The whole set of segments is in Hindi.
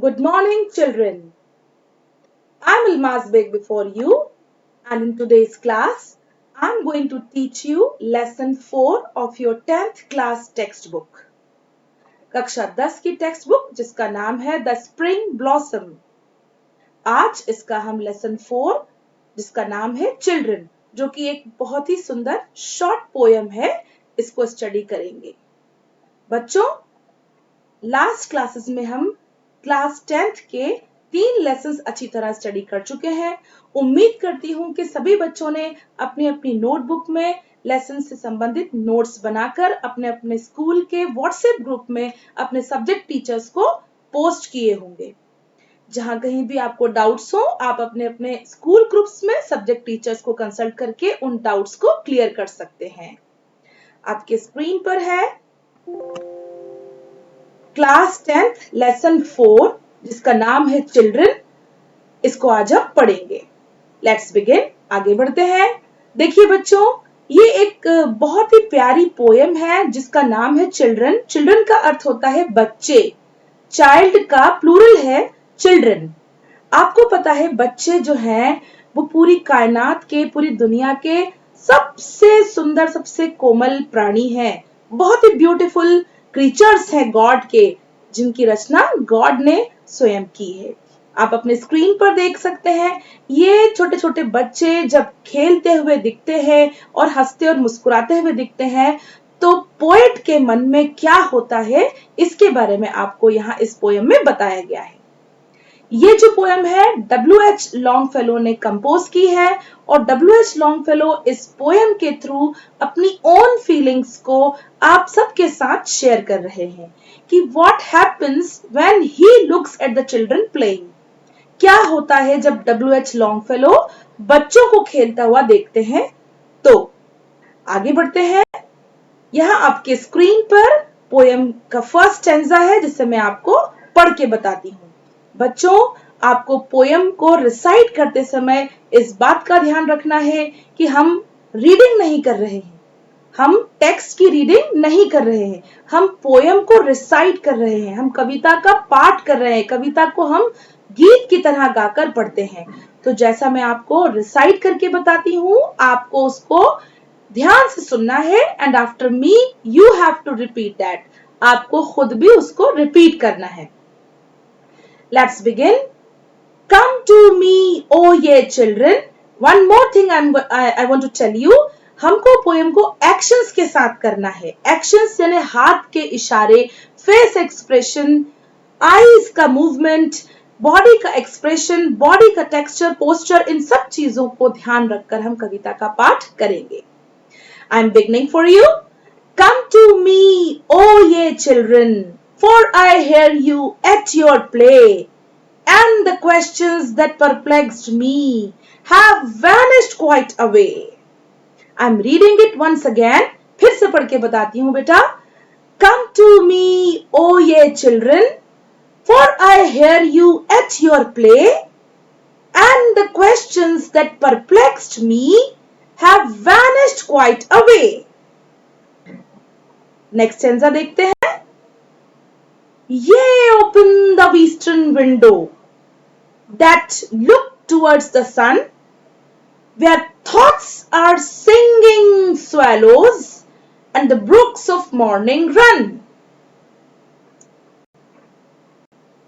Good morning, children. I'm Ilmaz Beg before you, and in today's class, I'm going to teach you lesson 4 of your 10th class textbook. कक्षा 10 की टेक्स्ट बुक जिसका नाम है द स्प्रिंग ब्लॉसम। आज इसका हम लेसन 4 जिसका नाम है चिल्ड्रन, जो कि एक बहुत ही सुंदर शॉर्ट पोयम है, इसको स्टडी करेंगे। बच्चों, लास्ट क्लासेस में हम क्लास 10th के 3 लेसन्स अच्छी तरह स्टडी कर चुके हैं। उम्मीद करती हूँ कि सभी बच्चों ने अपनी अपनी नोटबुक में लेसन से संबंधित नोट्स बनाकर अपने अपने स्कूल के व्हाट्सएप ग्रुप में अपने सब्जेक्ट टीचर्स को पोस्ट किए होंगे। जहां कहीं भी आपको डाउट्स हो, आप अपने अपने स्कूल ग्रुप्स में सब्जेक्ट टीचर्स को कंसल्ट करके उन डाउट्स को क्लियर कर सकते हैं। आपके स्क्रीन पर है क्लास 10th लेसन 4 जिसका नाम है चिल्ड्रन। इसको आज हम पढ़ेंगे। Let's begin. आगे बढ़ते हैं। देखिए बच्चों, ये एक बहुत ही प्यारी पोयम है जिसका नाम है चिल्ड्रन। चिल्ड्रन का अर्थ होता है बच्चे। चाइल्ड का प्लूरल है चिल्ड्रन। आपको पता है बच्चे जो हैं वो पूरी कायनात के, पूरी दुनिया के सबसे सुंदर, सबसे कोमल प्राणी हैं। बहुत ही ब्यूटीफुल क्रीचर्स हैं गॉड के, जिनकी रचना गॉड ने स्वयं की है। आप अपने स्क्रीन पर देख सकते हैं, ये छोटे छोटे बच्चे जब खेलते हुए दिखते हैं और हंसते और मुस्कुराते हुए दिखते हैं, तो पोएट के मन में क्या होता है इसके बारे में आपको यहाँ इस पोयम में बताया गया है। ये जो पोयम है W.H. लॉन्गफेलो ने कंपोज की है और W.H. लॉन्गफेलो इस पोयम के थ्रू अपनी ओन फीलिंग्स को आप सबके साथ शेयर कर रहे हैं कि what happens when he looks at the children playing. क्या होता है जब W.H. लॉन्गफेलो बच्चों को खेलता हुआ देखते हैं। तो आगे बढ़ते हैं। यहाँ आपके स्क्रीन पर पोयम का फर्स्ट स्टैंजा है जिसे मैं आपको पढ़ के बताती हूँ। बच्चों, आपको पोयम को रिसाइट करते समय इस बात का ध्यान रखना है कि हम रीडिंग नहीं कर रहे हैं, हम टेक्स्ट की रीडिंग नहीं कर रहे हैं, हम पोयम को रिसाइट कर रहे हैं, हम कविता का पाठ कर रहे हैं, कविता को हम गीत की तरह गाकर पढ़ते हैं। तो जैसा मैं आपको रिसाइट करके बताती हूँ, आपको उसको ध्यान से सुनना है and after me you have to repeat that. आपको खुद भी उसको रिपीट करना है। Let's begin. Come to me, oh ye children. One more thing I want to tell you. हमको पोएम को एक्शंस के साथ करना है। एक्शंस यानी हाथ के इशारे, फेस एक्सप्रेशन, आईज का मूवमेंट, बॉडी का एक्सप्रेशन, बॉडी का टेक्सचर, पोस्चर, इन सब चीजों को ध्यान रखकर हम कविता का पाठ करेंगे। I am beginning for you. Come to me, oh ye children. For I hear you at your play, and the questions that perplexed me have vanished quite away. I'm reading it once again. फिर से पढ़ के बताती हूँ बेटा। Come to me, oh ye children, for I hear you at your play, and the questions that perplexed me have vanished quite away. Next stanza देखते हैं। Yea, open the western window that look towards the sun, where thoughts are singing swallows and the brooks of morning run.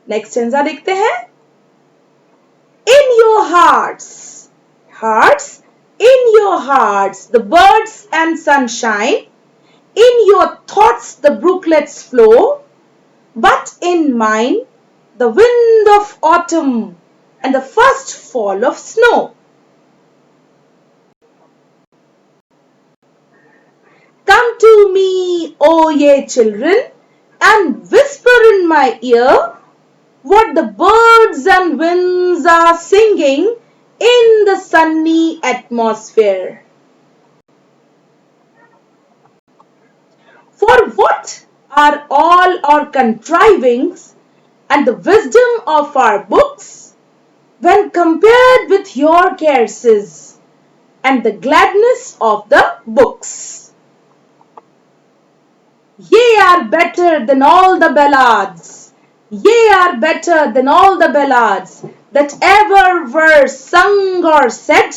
Next stanza देखते हैं। In your hearts, in your hearts, the birds and sunshine, in your thoughts the brooklets flow, but in mine the wind of autumn and the first fall of snow. Come to me, O ye children, and whisper in my ear what the birds and winds are singing in the sunny atmosphere. For what are all our contrivings and the wisdom of our books when compared with your caresses and the gladness of the books? Ye are better than all the ballads Ye are better than all the ballads that ever were sung or said,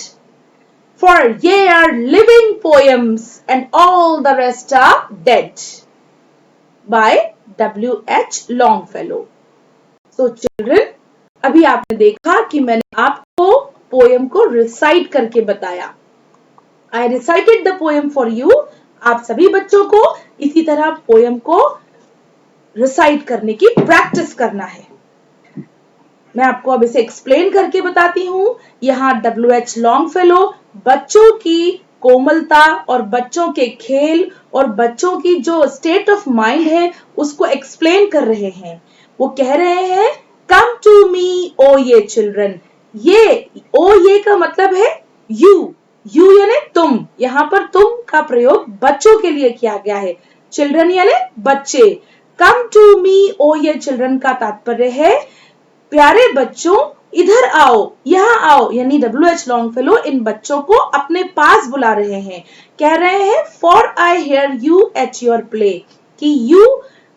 for ye are living poems and all the rest are dead. By W.H. Longfellow. So children, अभी आपने देखा कि मैंने आपको पोएम को रिसाइट करके बताया. I recited the poem for you. आप सभी बच्चों को इसी तरह पोएम को रिसाइट करने की प्रैक्टिस करना है. मैं आपको अब इसे एक्सप्लेन करके बताती हूँ. यहाँ W.H. लॉन्गफेलो बच्चों की कोमलता और बच्चों के खेल और बच्चों की जो स्टेट ऑफ माइंड है उसको एक्सप्लेन कर रहे हैं. वो कह रहे हैं, कम टू मी ओ ये चिल्ड्रन. ये ओ ये का मतलब है यू. यू यानी तुम. यहाँ पर तुम का प्रयोग बच्चों के लिए किया गया है. चिल्ड्रन यानी बच्चे. कम टू मी ओ ये चिल्ड्रन का तात्पर्य है, प्यारे बच्चों इधर आओ, यहाँ आओ. यानी W.H. लॉन्गफेलो इन बच्चों को अपने पास बुला रहे हैं. कह रहे हैं, for I hear you at your play. कि यू,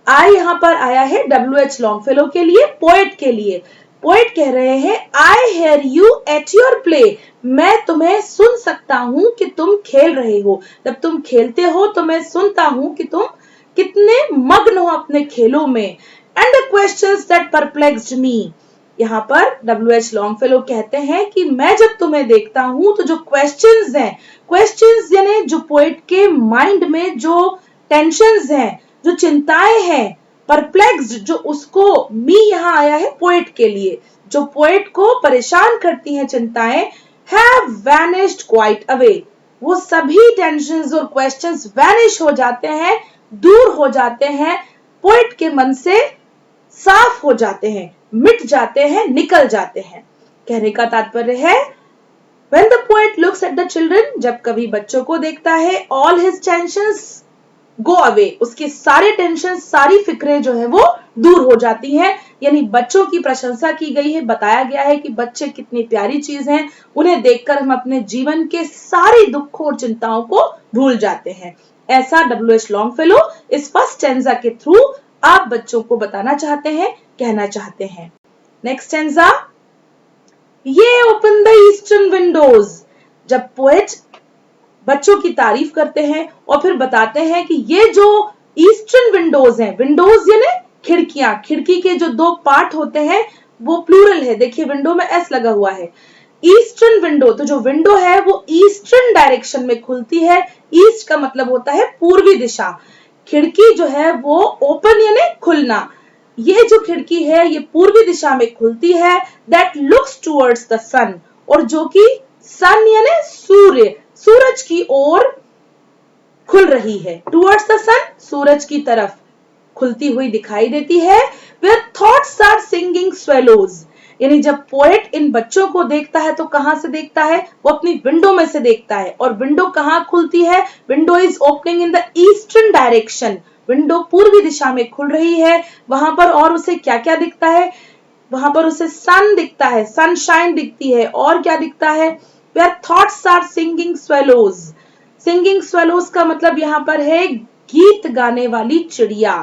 आई यहाँ पर आया है W.H. लॉन्गफेलो के लिए, पोएट के लिए. पोएट कह रहे हैं, I hear you at your play. मैं तुम्हें सुन सकता हूं कि तुम खेल रहे हो. जब तुम खेलते हो तो मैं सुनता हूं कि तुम कितने मग्न हो अपने खेलों में. And the questions that perplexed me. यहाँ पर W.H. लॉन्गफेलो कहते हैं कि मैं जब तुम्हें देखता हूं तो जो क्वेश्चंस हैं, क्वेश्चंस यानी जो पोएट के माइंड में जो टेंशंस हैं, जो चिंताएं हैं, परप्लेक्स्ड जो उसको, मी यहाँ आया है पोएट के लिए, जो पोएट को परेशान करती हैं चिंताएं, हैव वैनिश्ड क्वाइट अवे. वो सभी टेंशंस और क्वेश्चंस वैनिश हो जाते हैं, दूर हो जाते हैं, पोएट के मन से साफ हो जाते हैं, मिट जाते हैं, निकल जाते हैं. कहने का तात्पर्य है, when the poet looks at the children, जब कभी बच्चों को देखता है, all his tensions go away. उसके सारे टेंशन, सारी फिक्रें जो है वो दूर हो जाती हैं. यानी बच्चों की प्रशंसा की गई है, बताया गया है कि बच्चे कितनी प्यारी चीज हैं. उन्हें देखकर हम अपने जीवन के सारे दुखों और चिंताओं को भूल जाते हैं. ऐसा W.H. लॉन्गफेलो इस फर्स्ट स्टैंजा के थ्रू आप बच्चों को बताना चाहते हैं, कहना चाहते हैं. नेक्स्ट स्टैंजा, ये ओपन द ईस्टर्न विंडोज. जब पोएट बच्चों की तारीफ करते हैं और फिर बताते हैं कि ये जो ईस्टर्न विंडोज हैं, विंडोज यानी खिड़कियां, खिड़की के जो दो पार्ट होते हैं वो प्लूरल है. देखिए विंडो में एस लगा हुआ है. ईस्टर्न विंडो, तो जो विंडो है वो ईस्टर्न डायरेक्शन में खुलती है. ईस्ट का मतलब होता है पूर्वी दिशा. खिड़की जो है वो ओपन यानी खुलना. ये जो खिड़की है ये पूर्वी दिशा में खुलती है. दैट लुक्स टुवर्ड्स द सन, और जो कि सन यानी सूर्य, सूरज की ओर खुल रही है. टुवर्ड्स द सन, सूरज की तरफ खुलती हुई दिखाई देती है. Where thoughts are singing swallows. यानी जब पोएट इन बच्चों को देखता है तो कहां से देखता है, वो अपनी विंडो में से देखता है. और विंडो कहां खुलती है, window is opening in the eastern direction. Window पूर्वी दिशा में खुल रही है. वहां पर और उसे क्या क्या दिखता है, वहां पर उसे सन दिखता है, सनशाइन दिखती है. और क्या दिखता है, where thoughts are singing swallows. Singing swallows का मतलब यहाँ पर है गीत गाने वाली चिड़िया.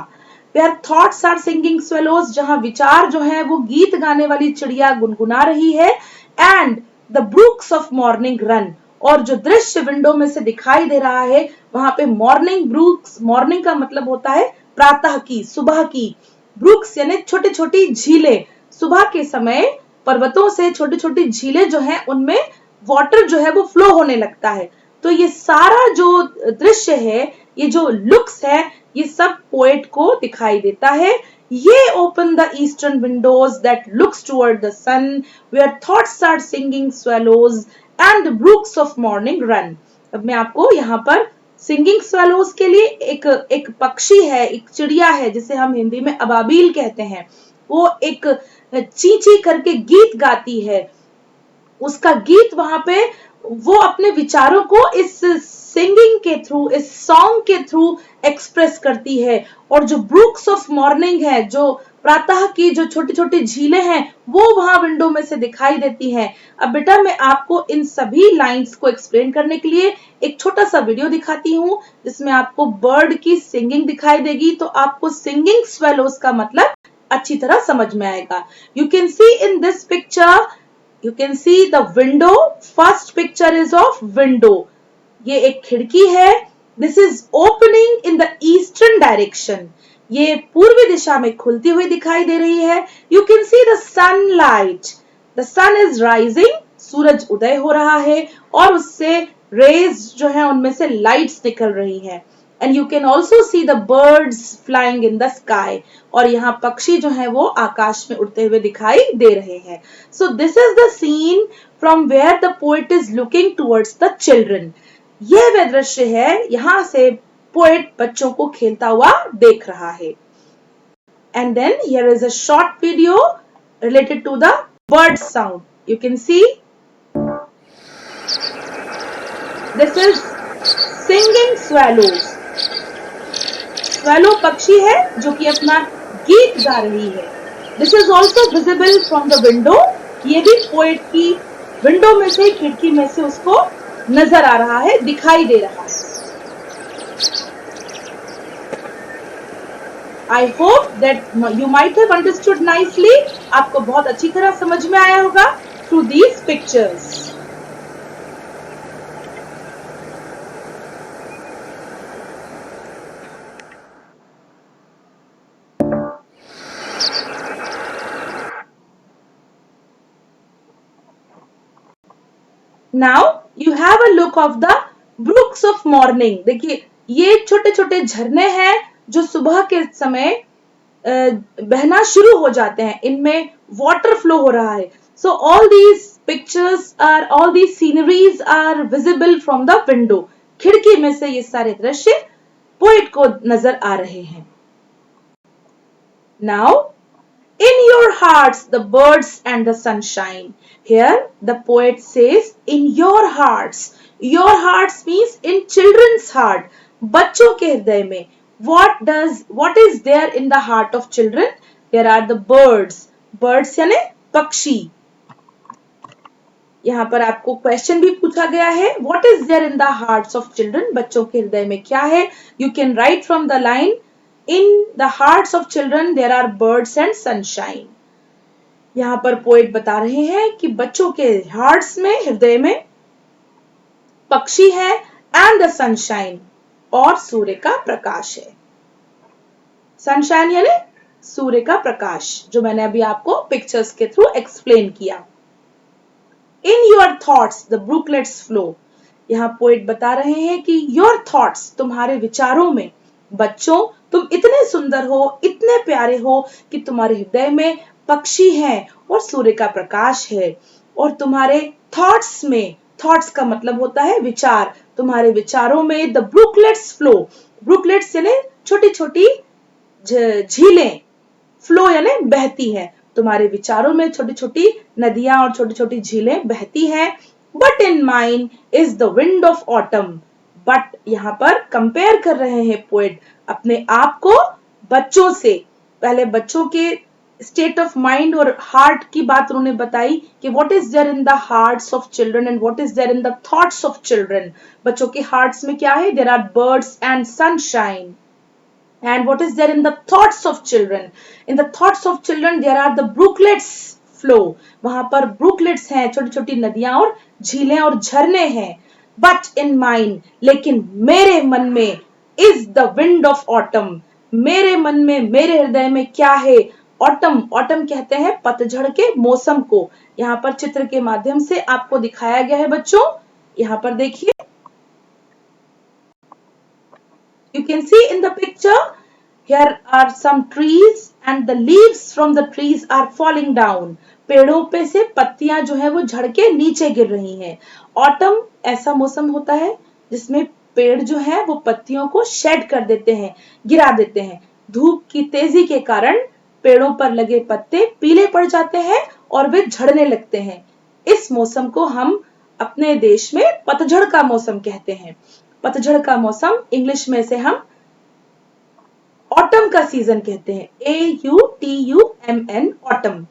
Where thoughts are singing swallows, जहां विचार जो है वो गीत गाने वाली चिड़िया गुनगुना रही है. And the Brooks of morning run, और जो दृश्य विंडो में से दिखाई दे रहा है वहां पे मॉर्निंग ब्रूक्स, मॉर्निंग का मतलब होता है प्रातः की, सुबह की. ब्रूक्स यानी छोटी छोटी झीलें. सुबह के समय पर्वतों से छोटी छोटी झीलें जो हैं उनमें वाटर जो है वो फ्लो होने लगता है. तो ये सारा जो दृश्य है, ये जो लुक्स है, ये सब पोएट को दिखाई देता है. ये open the eastern windows that looks toward the sun, where thoughts are singing swallows and brooks of morning run. अब मैं आपको यहाँ पर सिंगिंग स्वेलोज के लिए एक पक्षी है, एक चिड़िया है जिसे हम हिंदी में अबाबील कहते हैं. वो एक ची ची करके गीत गाती है. उसका गीत वहां पे वो अपने विचारों को इस सिंगिंग के थ्रू, इस सॉन्ग के थ्रू एक्सप्रेस करती है. और जो ब्रूक्स ऑफ मॉर्निंग है, जो प्रातः की जो छोटी छोटी झीलें हैं, वो वहां विंडो में से दिखाई देती हैं. अब बेटा मैं आपको इन सभी लाइंस को एक्सप्लेन करने के लिए एक छोटा सा वीडियो दिखाती हूँ जिसमें आपको बर्ड की सिंगिंग दिखाई देगी. तो आपको सिंगिंग स्वेलोज का मतलब अच्छी तरह समझ में आएगा। You can C in this picture, you can see the window. First picture is of window. ये एक खिड़की है। This is opening in the eastern direction. ये पूर्वी दिशा में खुलती हुई दिखाई दे रही है। You can see the sunlight, the sun is rising, सूरज उदय हो रहा है और उससे रेज जो है उनमें से लाइट्स निकल रही हैं। And you can also see the birds flying in the sky, और यहाँ पक्षी जो है वो आकाश में उड़ते हुए दिखाई दे रहे हैं। So this is the scene from where the poet is looking towards the children. यह वह दृश्य है, यहां से पोएट बच्चों को खेलता हुआ देख रहा है। And then here is a short video related to the bird sound. You can see this is singing swallows. Swallow पक्षी है जो कि अपना गीत गा रही है। This is also visible from the window. ये भी पोएट की विंडो में से, खिड़की में से उसको नजर आ रहा है, दिखाई दे रहा है। I hope that you might have understood nicely. आपको बहुत अच्छी तरह समझ में आया होगा through these pictures. Now you have a look of the brooks of morning. देखिए ये छोटे छोटे झरने हैं जो सुबह के समय बहना शुरू हो जाते हैं। इनमें वाटर फ्लो हो रहा है। So all these pictures are, all these sceneries are visible from the window. खिड़की में से ये सारे दृश्य पोएट को नजर आ रहे हैं। Now in your hearts the birds and the sunshine. Here the poet says in your hearts. Your hearts means in children's heart. बच्चों के हृदय में। What is there in the heart of children? There are the birds. Birds यानी पक्षी। यहाँ पर आपको क्वेश्चन भी पूछा गया है, What is there in the hearts of children? बच्चों के हृदय में क्या है? You can write from the line, In the hearts of children there are birds and sunshine. यहाँ पर पोएट बता रहे हैं कि बच्चों के हार्ट्स में, हृदय में पक्षी है and the sunshine, और सूर्य का प्रकाश है। सनशाइन यानी सूर्य का प्रकाश, जो मैंने अभी आपको पिक्चर्स के थ्रू एक्सप्लेन किया। In your thoughts the brooklets flow. यहाँ पोएट बता रहे हैं कि your thoughts, तुम्हारे विचारों में, बच्चों तुम इतने सुंदर हो, इतने प्यारे हो कि तुम्हारे हृदय में पक्षी हैं और सूर्य का प्रकाश है। और तुम्हारे थॉट्स में, थॉट्स का मतलब होता है विचार, तुम्हारे विचारों में the brooklets flow. brooklets यानी छोटी छोटी झीलें, फ्लो यानी बहती है। तुम्हारे विचारों में छोटी छोटी नदियां और छोटी छोटी झीलें बहती हैं। But in mine is the wind of autumn. But यहाँ पर कंपेयर कर रहे हैं पोएट अपने आप को बच्चों से। पहले बच्चों के स्टेट ऑफ माइंड और हार्ट की बात उन्होंने बताई कि what is there in the hearts of children and what is there in the thoughts of children. बच्चों के हार्ट्स में क्या है? There are birds and sunshine. And what is there in the thoughts of children? In the thoughts of children there are the brooklets flow. वहां पर brooklets हैं, छोटी छोटी नदियां और झीलें और झरने हैं। But in mine, लेकिन मेरे मन में is the wind of autumn. मेरे मन में, मेरे हृदय में क्या है? ऑटम। ऑटम कहते हैं पतझड़ के मौसम को। यहाँ पर चित्र के माध्यम से आपको दिखाया गया है बच्चों। यहाँ पर देखिए, you can see in the picture, here are some trees and the leaves from the trees are falling down. पेड़ों पे से पत्तियां जो है वो झड़ के नीचे गिर रही हैं। ऑटम ऐसा मौसम होता है जिसमें पेड़ जो है वो पत्तियों को शेड कर देते हैं, गिरा देते हैं। धूप की तेजी के कारण पेड़ों पर लगे पत्ते पीले पड़ जाते हैं और वे झड़ने लगते हैं। इस मौसम को हम अपने देश में पतझड़ का मौसम कहते हैं। पतझड़ का मौसम इंग्लिश में से हम ऑटम का सीजन कहते हैं। AUTUMN autumn.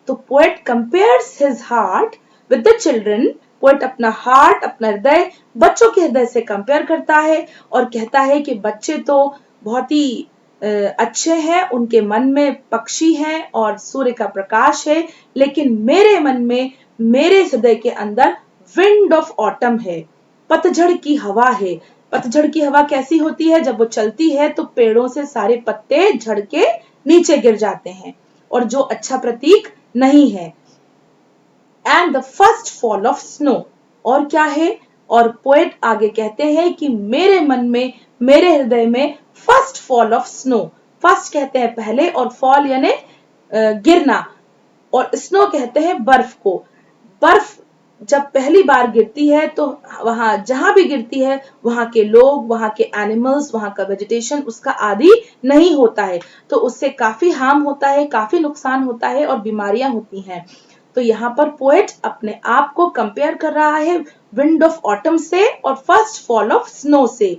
तो poet compares his heart with the children. Poet अपना हार्ट, अपना हृदय बच्चों के हृदय से कंपेयर करता है और कहता है कि बच्चे तो बहुत ही अच्छे हैं, उनके मन में पक्षी हैं और सूर्य का प्रकाश है, लेकिन मेरे मन में, मेरे हृदय के अंदर विंड ऑफ ऑटम है, पतझड़ की हवा है। पतझड़ की हवा कैसी होती है? जब वो चलती है तो पेड़ों से सारे पत्ते झड़ के नीचे गिर जाते हैं, और जो अच्छा प्रतीक नहीं है। And the first fall of snow, और क्या है? और पोएट आगे कहते हैं कि मेरे मन में, मेरे हृदय में first fall of snow, first कहते हैं पहले, और फॉल यानी गिरना, और स्नो कहते हैं बर्फ को। बर्फ जब पहली बार गिरती है तो वहां जहां भी गिरती है वहां के लोग, वहां के एनिमल्स, वहां का वेजिटेशन उसका आदि नहीं होता है, तो उससे काफी हार्म होता है, काफी नुकसान होता है और बीमारियां होती हैं। तो यहाँ पर पोएट अपने आप को कंपेयर कर रहा है विंड ऑफ ऑटम से और फर्स्ट फॉल ऑफ स्नो से।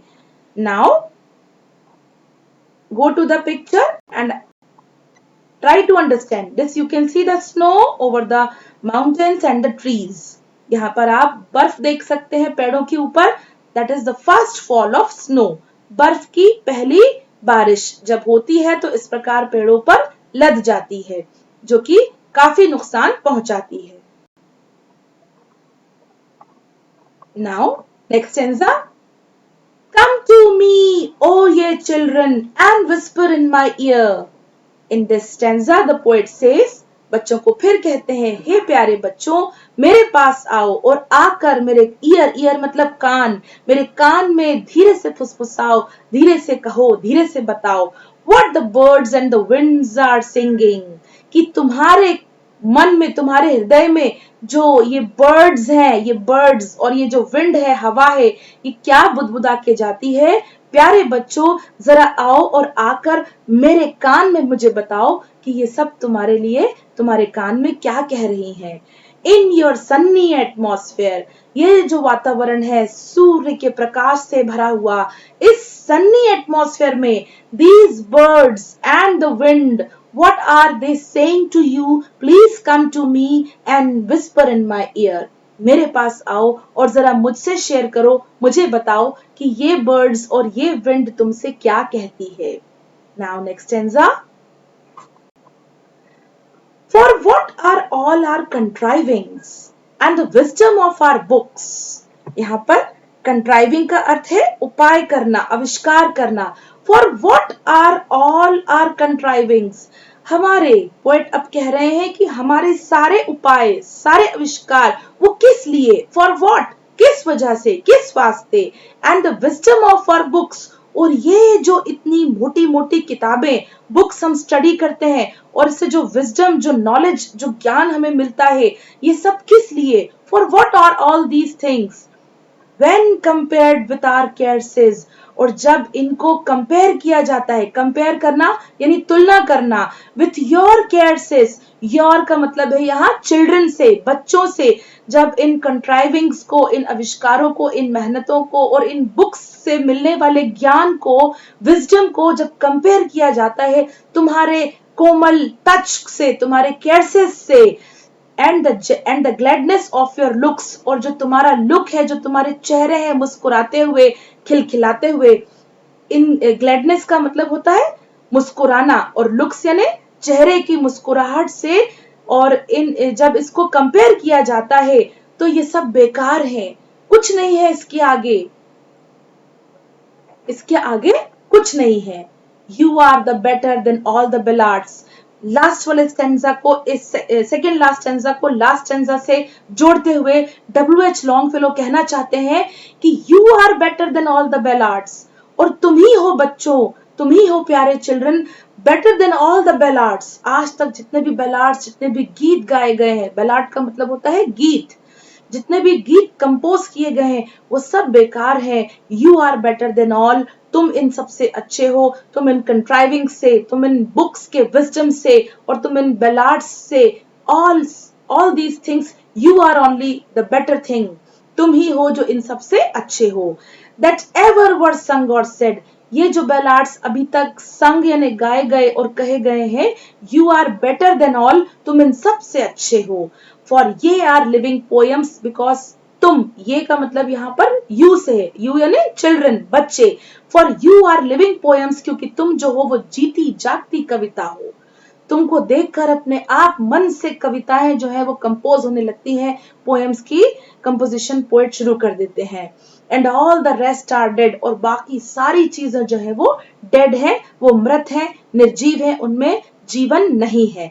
Now go to the picture and try to understand this. You can see the snow over the mountains and the trees. यहाँ पर आप बर्फ देख सकते हैं पेड़ों के ऊपर, that is the first fall of snow. बर्फ की पहली बारिश जब होती है तो इस प्रकार पेड़ों पर लद जाती है, जो कि काफी नुकसान पहुंचाती है। Now next stanza. Come to me, O ye children, and whisper in my ear. In this stanza, the poet says, बच्चों को फिर कहते हैं, हे प्यारे बच्चों, मेरे पास आओ और आकर मेरे ईयर मतलब कान, मेरे कान में धीरे से फुसफुसाओ, धीरे से कहो, धीरे से बताओ, what the birds and the winds are singing, कि तुम्हारे मन में, तुम्हारे हृदय में जो ये बर्ड्स हैं, ये बर्ड्स और ये जो विंड है, हवा है, ये क्या बुदबुदा के जाती है। प्यारे बच्चों, जरा आओ और आकर मेरे कान में मुझे बताओ कि ये सब तुम्हारे लिए, तुम्हारे कान में क्या कह रही हैं। इन योर सन्नी एटमॉस्फेयर, ये जो वातावरण है सूर्य के प्रकाश से भरा हुआ, इस सन्नी एटमॉस्फेयर में these birds and the wind, what are they saying to you? Please come to me and whisper in my ear. मेरे पास आओ और जरा मुझसे शेयर करो, मुझे बताओ कि ये बर्ड्स और ये विंड तुमसे क्या कहती है। Now next stanza. For what are all our contrivings and the wisdom of our books? यहाँ पर contriving का अर्थ है उपाय करना, आविष्कार करना। For what are all our contrivings? हमारे पोएट अब कह रहे हैं कि हमारे सारे उपाय, सारे आविष्कार, वो किस लिए? For what? किस वजह से, किस वास्ते? And the wisdom of our books, और ये जो इतनी मोटी मोटी किताबें, बुक्स हम स्टडी करते हैं और इससे जो विजडम, जो नॉलेज, जो ज्ञान हमें मिलता है, ये सब किस लिए? For what are all these things when compared with our caresses, और जब इनको कंपेयर किया जाता है, कंपेयर करना यानी तुलना करना, विथ योर केयर्सेस, योर का मतलब है यहाँ चिल्ड्रन से, बच्चों से, जब इन कंट्राइविंग्स को, इन आविष्कारों को, इन मेहनतों को और इन बुक्स से मिलने वाले ज्ञान को, विजडम को जब कंपेयर किया जाता है तुम्हारे कोमल टच से, तुम्हारे केयर्सेस से, and the gladness of your looks, और जो तुम्हारा लुक है, जो तुम्हारे चेहरे हैं मुस्कुराते हुए, खिलखिलाते हुए, इन ग्लैडनेस का मतलब होता है मुस्कुराना, और लुक्स यानी चेहरे की मुस्कुराहट से, और इन जब इसको कंपेयर किया जाता है तो ये सब बेकार है, कुछ नहीं है इसके आगे, इसके आगे कुछ नहीं है। You are the better than all the ballads. Last वाले स्टेंजा को, इस सेकेंड लास्ट स्टेंजा को लास्ट स्टेंजा से जोड़ते हुए W.H. लॉन्गफेलो कहना चाहते हैं कि you are better than all the ballads, और तुम ही हो बच्चों, तुम ही हो प्यारे children, better than all the ballads. आज तक जितने भी ballads, जितने भी गीत गाए गए हैं, ballad का मतलब होता है गीत, जितने भी गीत कंपोज किए गए हैं वो सब बेकार है। You are better than all, तुम इन सबसे अच्छे हो, तुम इन कंट्राइविंग से, तुम इन बुक्स के विजडम से, और तुम इन बैलाड्स से, all these things, you are only the better thing, तुम ही हो जो इन सबसे अच्छे हो। दैट एवर वर संग और सेड, ये जो बैलाड्स अभी तक संग यानी गाए गए और कहे गए हैं, you are better than all, तुम इन सबसे अच्छे हो। For ye are living poems because तुम, ये का मतलब यहाँ पर यू से है, यू यानी चिल्ड्रन, बच्चे। For you are living poems, क्योंकि तुम जो हो वो जीती जागती कविता हो। तुमको देखकर अपने आप मन से कविताएं जो है वो कंपोज होने लगती हैं, पोएम्स की कंपोजिशन पोएट शुरू कर देते हैं। And all the rest are dead, और बाकी सारी चीजें जो है वो डेड है, वो मृत है, निर्जीव है, उनमें जीवन नहीं है।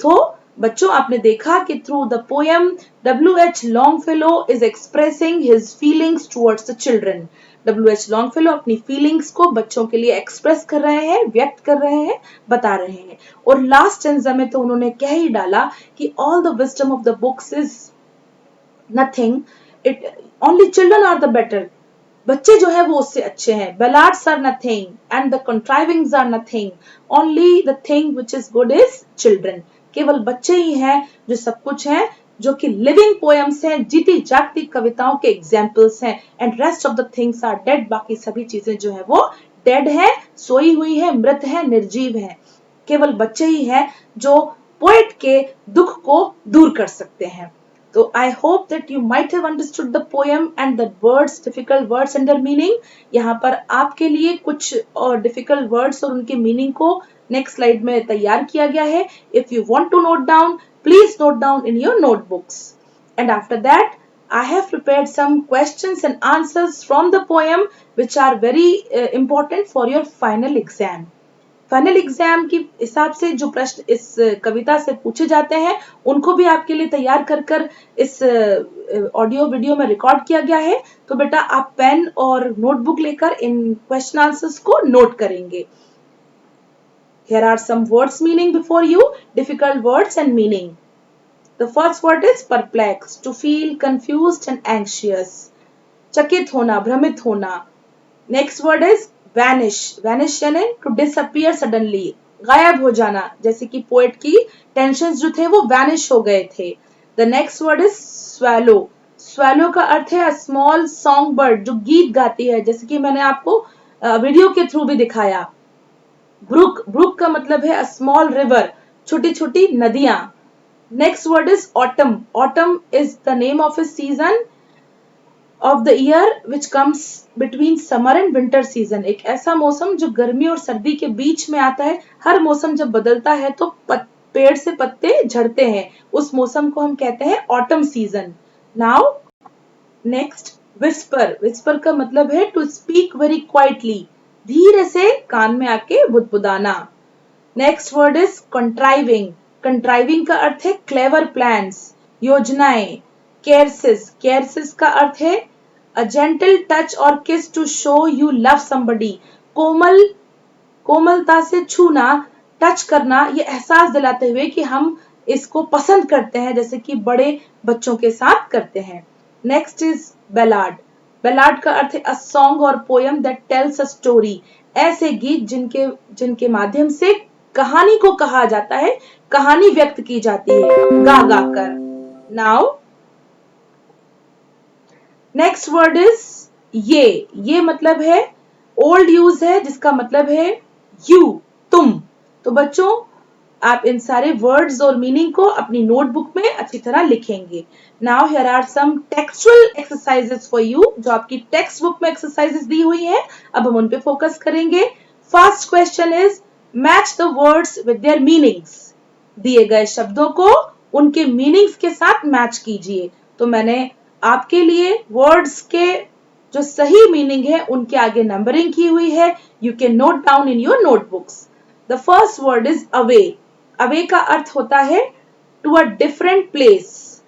तो बच्चों आपने देखा कि through the poem W.H. Longfellow is expressing his feelings towards the children. W.H. Longfellow अपनी फीलिंग्स को बच्चों के लिए एक्सप्रेस कर रहे हैं, व्यक्त कर रहे हैं, बता रहे हैं। और लास्ट स्टेंजा में तो उन्होंने कह ही डाला कि all the wisdom of the books is nothing, it only children are the better. बच्चे जो है वो उससे अच्छे हैं। Ballads are nothing and the contrivings are nothing. Only the thing which is good is children. केवल बच्चे ही हैं जो सब कुछ हैं, जो कि लिविंग पोएम्स हैं, जीती जागती कविताओं के एग्जाम्पल्स हैं। And rest of the things are dead, बाकी सभी चीजें जो है वो डेड है, सोई हुई है, मृत है, निर्जीव है। केवल बच्चे ही हैं जो पोएट के दुख को दूर कर सकते हैं। So I hope that you might have understood the poem and the words, difficult words and their meaning. यहाँ पर आपके लिए कुछ और difficult words और उनके meaning को next slide में तैयार किया गया है. If you want to note down, please note down in your notebooks. And after that, I have prepared some questions and answers from the poem which are very important for your final exam. Final exam के हिसाब से जो प्रश्न इस कविता से पूछे जाते हैं उनको भी आपके लिए तैयार कर कर इस ऑडियो वीडियो में रिकॉर्ड किया गया है। तो बेटा आप पेन और नोटबुक लेकर इन क्वेश्चन आंसर्स को नोट करेंगे। Here are some words meaning before you, difficult words and meaning. The first word is perplexed, to feel confused and anxious. चकित होना, भ्रमित होना। Next word is vanish, vanish यानी to disappear suddenly, गायब हो जाना, जैसे कि पोएट की टेंशन्स जो थे वो vanish हो गए थे। The next word is swallow, swallow का अर्थ है a small song bird, जो गीत गाती है, जैसे कि मैंने आपको वीडियो के थ्रू भी दिखाया। brook, brook का मतलब है a small river, छोटी छोटी नदियां। Next word is autumn, autumn is the name of a season of the year which comes between summer and winter season. एक ऐसा मौसम जो गर्मी और सर्दी के बीच में आता है। हर मौसम जब बदलता है तो पेड़ से पत्ते झड़ते हैं, उस मौसम को हम कहते हैं autumn season. Now next whisper, whisper का मतलब है to speak very quietly, धीरे से कान में आके बुदबुदाना। Next word is contriving, contriving का अर्थ है clever plans, योजनाएं। caresses, caresses का अर्थ है a gentle touch or kiss to show you love somebody, कोमलता से छूना, टच करना, ये एहसास दिलाते हुए कि हम इसको पसंद करते हैं, जैसे कि बड़े बच्चों के साथ करते हैं। नेक्स्ट इज ballad, ballad का अर्थ है a song or poem that tells a story, ऐसे गीत जिनके माध्यम से कहानी को कहा जाता है, कहानी व्यक्त की जाती है गा गा कर। नाउ नेक्स्ट वर्ड इज ये मतलब है ओल्ड यूज है, जिसका मतलब है यू, तुम। तो बच्चों आप इन सारे वर्ड्स और मीनिंग को अपनी नोटबुक में अच्छी तरह लिखेंगे। Now here are some textual exercises for you, जो आपकी टेक्स्ट बुक में एक्सरसाइजेस दी हुई है, अब हम उन पे फोकस करेंगे। First question is match the words with their meanings, दिए गए शब्दों को उनके मीनिंग्स के साथ मैच कीजिए। तो मैंने आपके लिए वर्ड्स के जो सही मीनिंग है उनके आगे नंबरिंग की हुई है, you can note down in your notebooks. The first word is away, away का अर्थ होता है to a different place.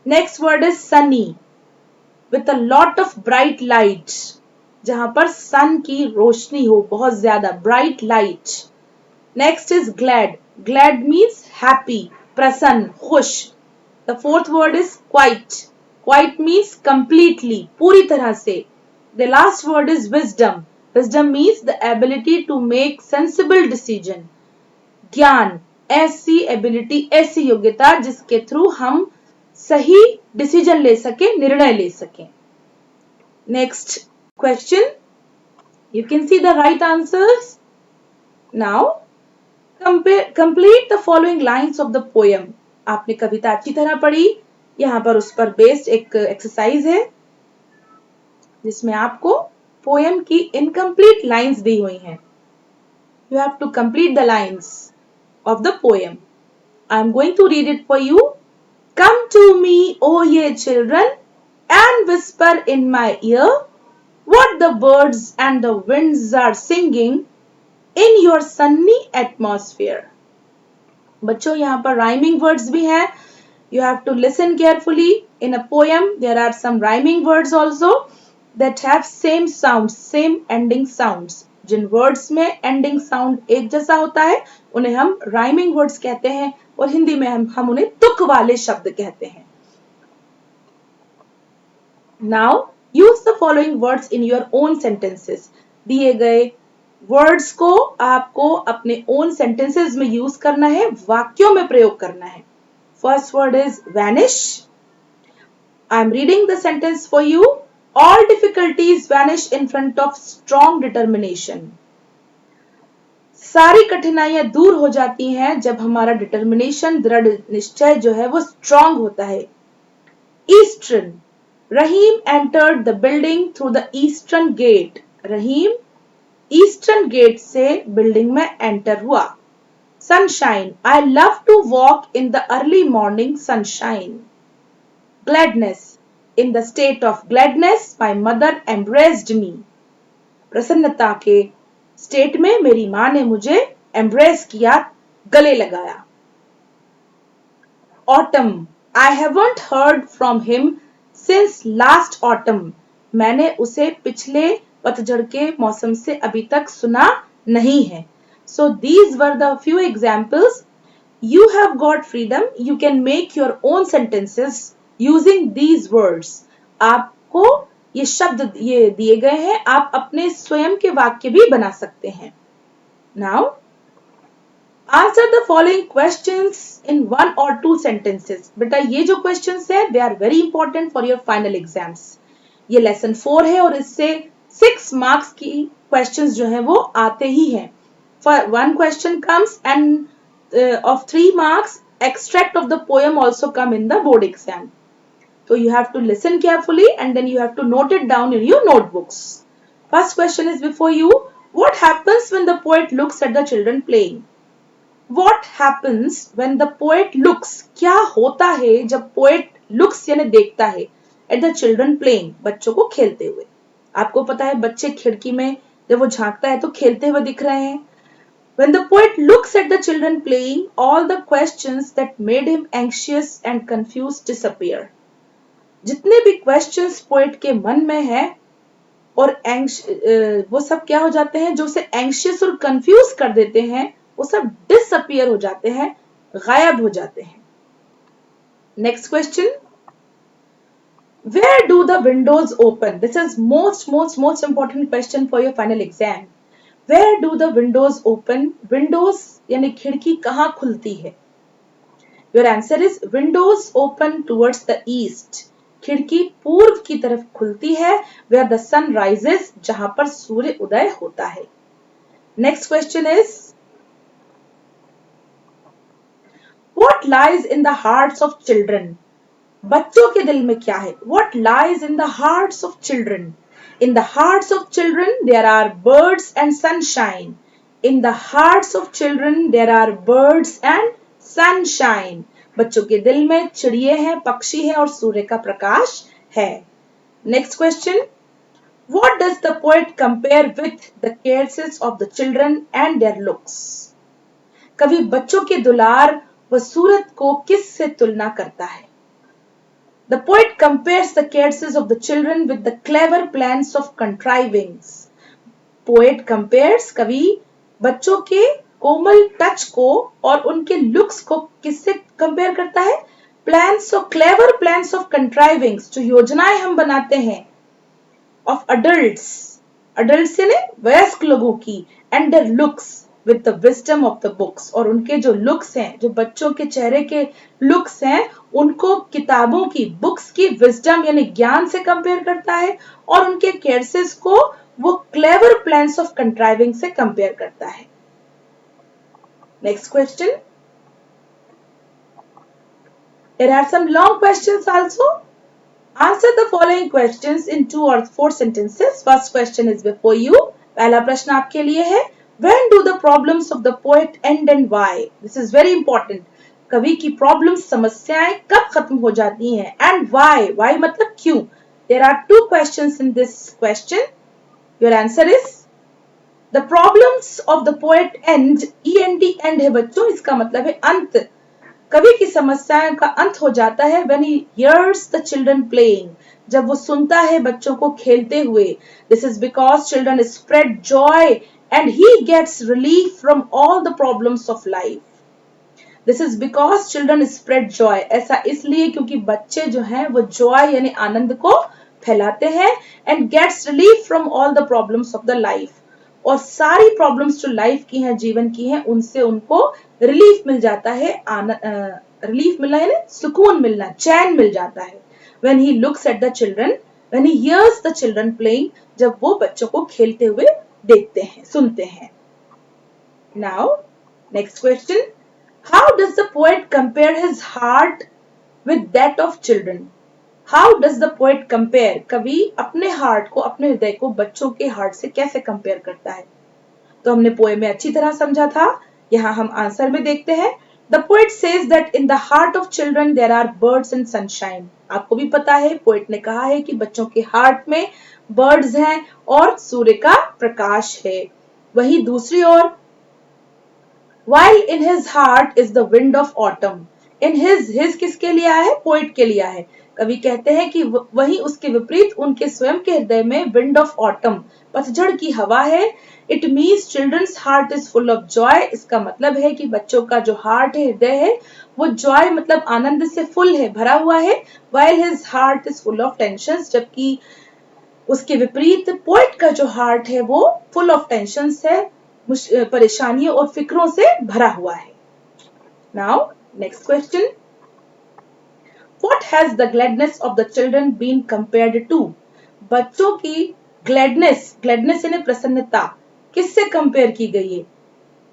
Next word is sunny, with a lot of bright light, जहां पर सन की रोशनी हो बहुत ज्यादा, bright light. Next is glad, glad means happy, प्रसन्न, खुश। The fourth word is quite, quite means completely, पूरी तरह से। The last word is wisdom, wisdom means the ability to make sensible decision, ज्ञान, ऐसी एबिलिटी, ऐसी योग्यता जिसके थ्रू हम सही डिसीजन ले सके, निर्णय ले सके। Next question, you can see the right answers. Now complete the following lines of the poem. आपने कविता अच्छी तरह पढ़ी, यहाँ पर उस पर बेस्ड एक एक्सरसाइज है जिसमें आपको पोएम की इनकम्प्लीट लाइंस दी हुई हैं. You have to complete the lines of the poem. I am going to read it for you. Come to me, O ye children, and whisper in my ear what the birds and the winds are singing in your sunny atmosphere. बच्चों यहाँ पर rhyming words भी हैं. You have to listen carefully. In a poem, there are some rhyming words also that have same sounds, same ending sounds. Jin words में एंडिंग साउंड एक जैसा होता है उन्हें हम राइमिंग वर्ड्स कहते हैं और हिंदी में हम उन्हें तुक वाले शब्द कहते हैं. Now use the following words in your own sentences. दिए गए वर्ड्स को आपको अपने ओन सेंटेंसेस में यूज करना है, वाक्यों में प्रयोग करना है. First word is vanish. I am reading the sentence for you. All difficulties vanish in front of strong determination. सारी कठिनाइयां दूर हो जाती हैं जब हमारा डिटर्मिनेशन, दृढ़ निश्चय जो है वो स्ट्रांग होता है. Eastern. Rahim entered the building through the eastern gate. Rahim eastern gate से बिल्डिंग में एंटर हुआ. Sunshine. I love to walk in the early morning sunshine. Gladness. In the state of gladness, my mother embraced me. प्रसन्नता के स्टेट में मेरी मां ने मुझे एम्ब्रेस किया, गले लगाया. Autumn. I haven't heard from him since last autumn. मैंने उसे पिछले पतझड़ के मौसम से अभी तक सुना नहीं है. So these were the few examples. You have got freedom. You can make your own sentences using these words. आपको ये शब्द ये दिए गए हैं, आप अपने स्वयं के वाक्य भी बना सकते हैं. Now, answer the following questions in one or two sentences. बेटा ये जो questions है, they are very important for your final exams. ये lesson 4 है और इससे 6 marks की questions जो है वो आते ही हैं. For one question comes and of 3 marks, extract of the poem also come in the board exam. So you have to listen carefully and then you have to note it down in your notebooks. First question is before you. What happens when the poet looks at the children playing? What happens when the poet looks? क्या होता है जब poet looks यानी देखता है at the children playing, बच्चों को खेलते हुए. आपको पता है बच्चे खिड़की में जब वो झांकता है तो खेलते हुए दिख रहे हैं. When the poet looks at the children playing, all the questions that made him anxious and confused disappear. जितने भी क्वेश्चंस पोएट के मन में है और वो सब क्या हो जाते हैं, जो उसे एंग्शियस और कंफ्यूज कर देते हैं, वो सब डिसअपियर हो जाते हैं, गायब हो जाते हैं. Next question. Where do the windows open? This is most important question for your final exam. Where do the windows open? Windows यानी खिड़की कहाँ खुलती है? Your answer is windows open towards the east. खिड़की पूर्व की तरफ खुलती है, where the sun rises, जहां पर सूर्य उदय होता है. Next question is, what lies in the hearts of children? बच्चों के दिल में क्या है? What lies in the hearts of children? In the hearts of children there are birds and sunshine. In the hearts of children there are birds and sunshine. बच्चों के दिल में चिड़िए हैं, पक्षी हैं और सूर्य का प्रकाश है. Next question. What does the poet compare with the caresses of the children and their looks? कवि बच्चों के दुलार व सूरत को किस से तुलना करता है? The poet compares the caresses of the children with the clever plans of contrivings. Poet compares, कवि बच्चों के कोमल टच को और उनके लुक्स को किससे कंपेयर करता है? Plans of clever plans of contrivings, जो योजनाएं हम बनाते हैं, ऑफ अडल्ट्स यानी वयस्क लोगों की, and there looks with the wisdom of the books, और उनके जो लुक्स हैं, जो बच्चों के चेहरे के लुक्स हैं, उनको किताबों की, बुक्स की विजडम यानी ज्ञान से कंपेयर करता है, और उनके केयर्सेस को वो क्लेवर प्लान्स ऑफ कंट्राइविंग से कंपेयर करता है. Next question. There are some long questions also. Answer the following questions in 2 or 4 sentences. First question is before you. पहला प्रश्न आपके लिए है. When do the problems of the poet end and why? This is very important. कवि की problems, समस्याएं कब खत्म हो जाती हैं? And why? Why मतलब क्यों? There are 2 questions in this question. Your answer is The problems of the poet end. END end है बच्चों, इसका मतलब है अंत. कवि की समस्याओं का अंत हो जाता है when he hears the children playing. जब वो सुनता है बच्चों को खेलते हुए. This is because children spread joy and he gets relief from all the problems of life. This is because children spread joy. ऐसा इसलिए क्योंकि बच्चे जो हैं वो joy यानी आनंद को फैलाते हैं and gets relief from all the problems of the life. और सारी प्रॉब्लम्स जो लाइफ की हैं, जीवन की हैं, उनसे उनको रिलीफ मिल जाता है. रिलीफ मिलना है ना, सुकून मिलना, चैन मिल जाता है. When he looks at the children, when he hears the children playing, जब वो बच्चों को खेलते हुए देखते हैं, सुनते हैं. Now, next question. How does the poet compare his heart with that of children? How does the poet compare? कवि अपने हार्ट को, अपने हृदय को बच्चों के हार्ट से कैसे कंपेयर करता है? तो हमने पोएम में अच्छी तरह समझा था. यहाँ हम आंसर में देखते हैं. The poet says that in the heart of children there are birds and sunshine. आपको भी पता है, पोएट ने कहा है कि बच्चों के हार्ट में बर्ड्स हैं और सूर्य का प्रकाश है. वही दूसरी ओर While in his heart is the wind of autumn. In his किसके लिए है? पोइट के लिए है. कवि कहते हैं कि वही उसके विपरीत उनके स्वयं के हृदय में विंड ऑफ ऑटम, पतझड़ की हवा है. It means children's heart is full of joy. इसका मतलब है कि बच्चों का जो हार्ट है, हृदय है, वो जॉय मतलब आनंद से फुल है, भरा हुआ है. While his heart is full of tensions, जबकि उसके विपरीत पोइट का जो हार्ट है वो फुल ऑफ टेंशंस है, परेशानियों और फिक्रों से भरा हुआ है. Now, next question. What has the gladness of the children been compared to? बच्चों की gladness यानी प्रसन्नता किससे कंपेयर की गई है?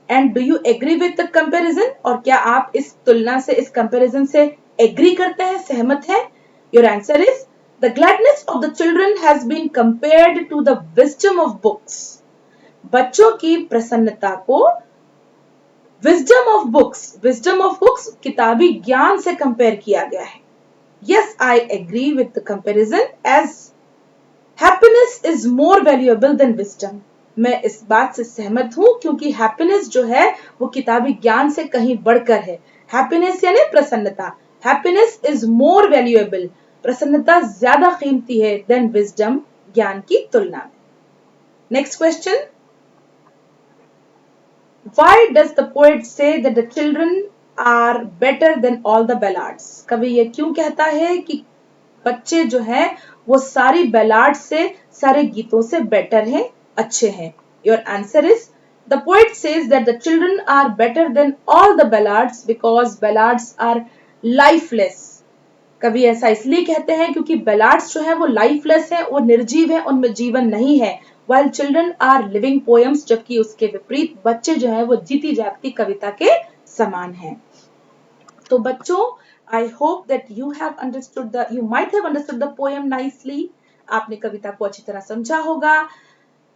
And do you agree with the comparison? और क्या आप इस तुलना से, इस कंपैरिजन से एग्री करते हैं, सहमत हैं? Your answer is the gladness of the children has been compared to the wisdom of books. बच्चों की प्रसन्नता को विजडम ऑफ बुक्स किताबी ज्ञान से कंपेयर किया गया है. Yes, I agree with the comparison as happiness is more valuable than wisdom. मैं इस बात से सहमत हूं क्योंकि हैप्पीनेस जो है वो किताबी ज्ञान से कहीं बढ़कर है. हैप्पीनेस यानी प्रसन्नता. Happiness is more valuable. प्रसन्नता ज्यादा कीमती है देन विजडम, ज्ञान की तुलना में. Next question. Why does the poet say that the children are better than all the ballads? कवि ये क्यों कहता है कि बच्चे जो हैं वो सारी ballads से, सारे गीतों से better हैं, अच्छे हैं? Your answer is the poet says that the children are better than all the ballads because ballads are lifeless. कवि ऐसा इसलिए कहते हैं क्योंकि ballads जो है वो lifeless है, वो निर्जीव है, उनमें जीवन नहीं है. While children are living poems, जबकि उसके विपरीत बच्चे जो हैं वो जीती जागती कविता के समान हैं. तो बच्चों, I hope that you might have understood the poem nicely. आपने कविता को अच्छी तरह समझा होगा.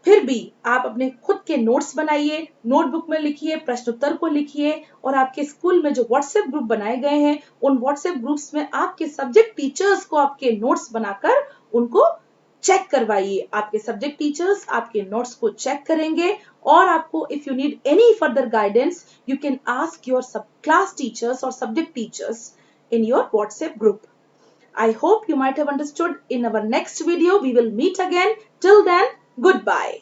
फिर भी आप अपने खुद के नोट्स बनाइए, नोटबुक में लिखिए, प्रश्न उत्तर को लिखिए और आपके स्कूल में जो व्हाट्सएप ग्रुप बनाए गए हैं उन व्हाट्सएप ग्रुप्स में आपके सब्जेक्ट टीचर्स को आपके नोट्स बनाकर उनको चेक करवाइए. आपके सब्जेक्ट टीचर्स आपके नोट्स को चेक करेंगे और आपको if you need any further guidance you can ask your class teachers और subject teachers in your WhatsApp group. I hope you might have understood. In our next video we will meet again. Till then, goodbye.